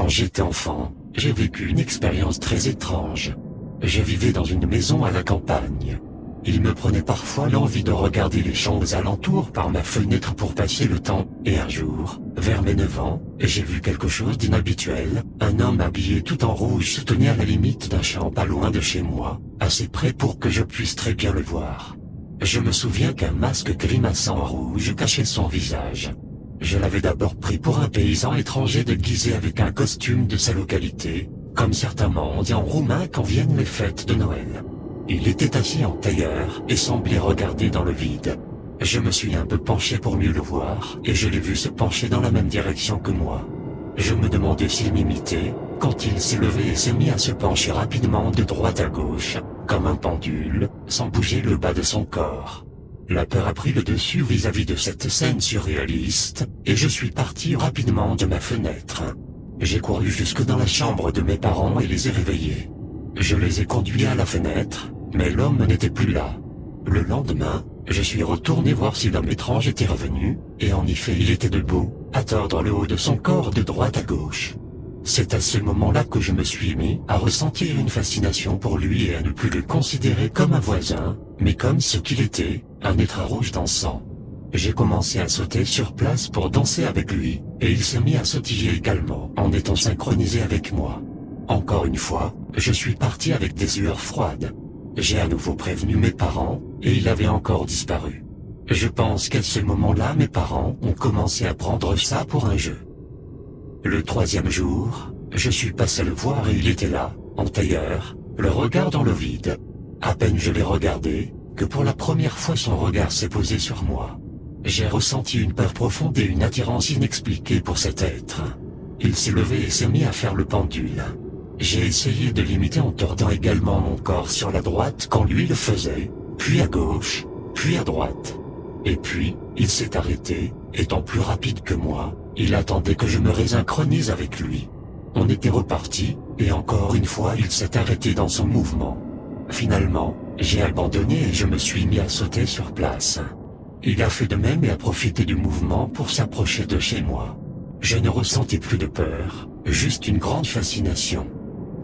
Quand j'étais enfant, j'ai vécu une expérience très étrange. Je vivais dans une maison à la campagne. Il me prenait parfois l'envie de regarder les champs aux alentours par ma fenêtre pour passer le temps, et un jour, vers mes 9 ans, j'ai vu quelque chose d'inhabituel. Un homme habillé tout en rouge se tenait à la limite d'un champ pas loin de chez moi, assez près pour que je puisse très bien le voir. Je me souviens qu'un masque grimaçant en rouge cachait son visage. Je l'avais d'abord pris pour un paysan étranger déguisé avec un costume de sa localité, comme certains mendiants roumains quand viennent les fêtes de Noël. Il était assis en tailleur et semblait regarder dans le vide. Je me suis un peu penché pour mieux le voir, et je l'ai vu se pencher dans la même direction que moi. Je me demandais s'il m'imitait, quand il s'est levé et s'est mis à se pencher rapidement de droite à gauche, comme un pendule, sans bouger le bas de son corps. La peur a pris le dessus vis-à-vis de cette scène surréaliste, et je suis parti rapidement de ma fenêtre. J'ai couru jusque dans la chambre de mes parents et les ai réveillés. Je les ai conduits à la fenêtre, mais l'homme n'était plus là. Le lendemain, je suis retourné voir si l'homme étrange était revenu, et en effet il était debout, à tordre le haut de son corps de droite à gauche. C'est à ce moment-là que je me suis mis à ressentir une fascination pour lui et à ne plus le considérer comme un voisin, mais comme ce qu'il était, un être rouge dansant. J'ai commencé à sauter sur place pour danser avec lui, et il s'est mis à sautiller également, en étant synchronisé avec moi. Encore une fois, je suis parti avec des sueurs froides. J'ai à nouveau prévenu mes parents, et il avait encore disparu. Je pense qu'à ce moment-là mes parents ont commencé à prendre ça pour un jeu. Le troisième jour, je suis passé le voir et il était là, en tailleur, le regard dans le vide. À peine je l'ai regardé, que pour la première fois son regard s'est posé sur moi. J'ai ressenti une peur profonde et une attirance inexpliquée pour cet être. Il s'est levé et s'est mis à faire le pendule. J'ai essayé de l'imiter en tordant également mon corps sur la droite quand lui le faisait, puis à gauche, puis à droite. Et puis, il s'est arrêté, étant plus rapide que moi, il attendait que je me résynchronise avec lui. On était reparti, et encore une fois il s'est arrêté dans son mouvement. Finalement, j'ai abandonné et je me suis mis à sauter sur place. Il a fait de même et a profité du mouvement pour s'approcher de chez moi. Je ne ressentais plus de peur, juste une grande fascination.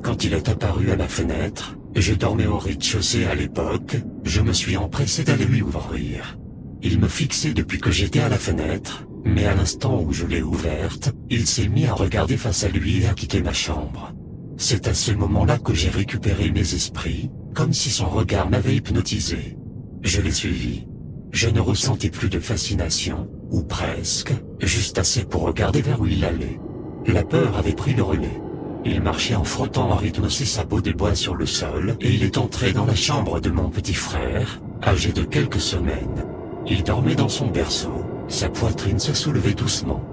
Quand il est apparu à ma fenêtre, je dormais au rez-de-chaussée à l'époque, je me suis empressé d'aller lui ouvrir. Il me fixait depuis que j'étais à la fenêtre, mais à l'instant où je l'ai ouverte, il s'est mis à regarder face à lui et à quitter ma chambre. C'est à ce moment-là que j'ai récupéré mes esprits, comme si son regard m'avait hypnotisé. Je l'ai suivi. Je ne ressentais plus de fascination, ou presque, juste assez pour regarder vers où il allait. La peur avait pris le relais. Il marchait en frottant en rythme ses sabots de bois sur le sol, et il est entré dans la chambre de mon petit frère, âgé de quelques semaines. Il dormait dans son berceau, sa poitrine se soulevait doucement.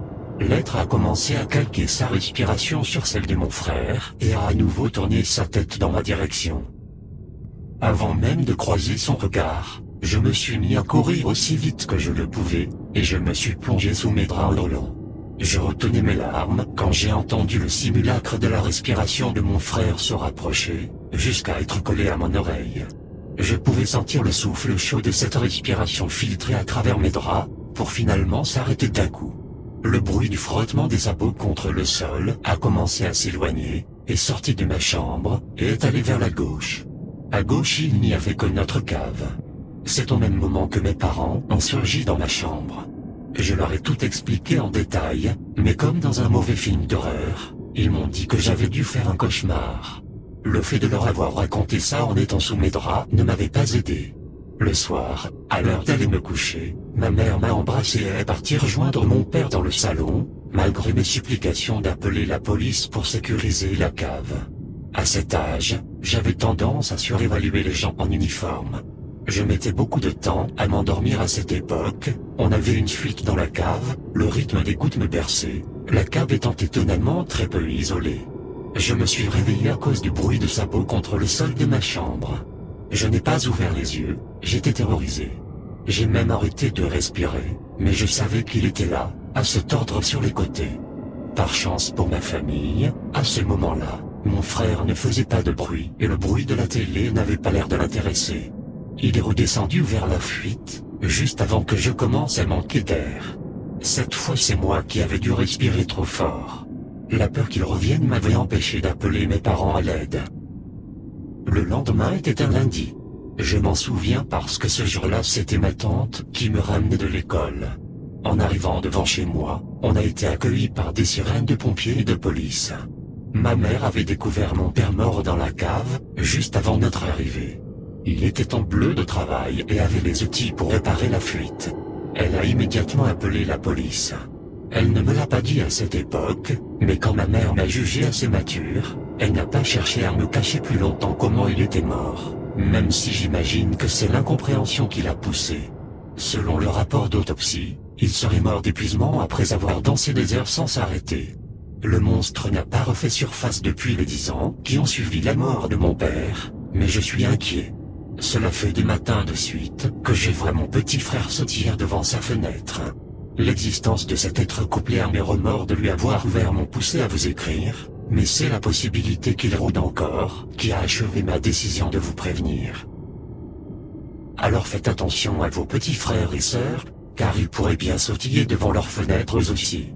L'être a commencé à calquer sa respiration sur celle de mon frère, et a à nouveau tourné sa tête dans ma direction. Avant même de croiser son regard, je me suis mis à courir aussi vite que je le pouvais, et je me suis plongé sous mes draps ondulants. Je retenais mes larmes quand j'ai entendu le simulacre de la respiration de mon frère se rapprocher, jusqu'à être collé à mon oreille. Je pouvais sentir le souffle chaud de cette respiration filtrer à travers mes draps, pour finalement s'arrêter d'un coup. Le bruit du frottement des sabots contre le sol a commencé à s'éloigner, est sorti de ma chambre, et est allé vers la gauche. À gauche il n'y avait que notre cave. C'est au même moment que mes parents ont surgi dans ma chambre. Je leur ai tout expliqué en détail, mais comme dans un mauvais film d'horreur, ils m'ont dit que j'avais dû faire un cauchemar. Le fait de leur avoir raconté ça en étant sous mes draps ne m'avait pas aidé. Le soir, à l'heure d'aller me coucher, ma mère m'a embrassé et est partie rejoindre mon père dans le salon, malgré mes supplications d'appeler la police pour sécuriser la cave. À cet âge, j'avais tendance à surévaluer les gens en uniforme. Je mettais beaucoup de temps à m'endormir à cette époque, on avait une fuite dans la cave, le rythme des gouttes me berçait, la cave étant étonnamment très peu isolée. Je me suis réveillé à cause du bruit de sabots contre le sol de ma chambre. Je n'ai pas ouvert les yeux, j'étais terrorisé. J'ai même arrêté de respirer, mais je savais qu'il était là, à se tordre sur les côtés. Par chance pour ma famille, à ce moment-là, mon frère ne faisait pas de bruit et le bruit de la télé n'avait pas l'air de l'intéresser. Il est redescendu vers la fuite, juste avant que je commence à manquer d'air. Cette fois c'est moi qui avais dû respirer trop fort. La peur qu'il revienne m'avait empêché d'appeler mes parents à l'aide. Le lendemain était un lundi. Je m'en souviens parce que ce jour-là c'était ma tante qui me ramenait de l'école. En arrivant devant chez moi, on a été accueillis par des sirènes de pompiers et de police. Ma mère avait découvert mon père mort dans la cave, juste avant notre arrivée. Il était en bleu de travail et avait les outils pour réparer la fuite. Elle a immédiatement appelé la police. Elle ne me l'a pas dit à cette époque, mais quand ma mère m'a jugé assez mature, elle n'a pas cherché à me cacher plus longtemps comment il était mort, même si j'imagine que c'est l'incompréhension qui l'a poussé. Selon le rapport d'autopsie, il serait mort d'épuisement après avoir dansé des heures sans s'arrêter. Le monstre n'a pas refait surface depuis les 10 ans qui ont suivi la mort de mon père, mais je suis inquiet. Cela fait des matins de suite que je vois mon petit frère sauter devant sa fenêtre. L'existence de cet être couplé à mes remords de lui avoir ouvert m'ont poussé à vous écrire, mais c'est la possibilité qu'il rôde encore qui a achevé ma décision de vous prévenir. Alors faites attention à vos petits frères et sœurs, car ils pourraient bien sautiller devant leurs fenêtres aussi.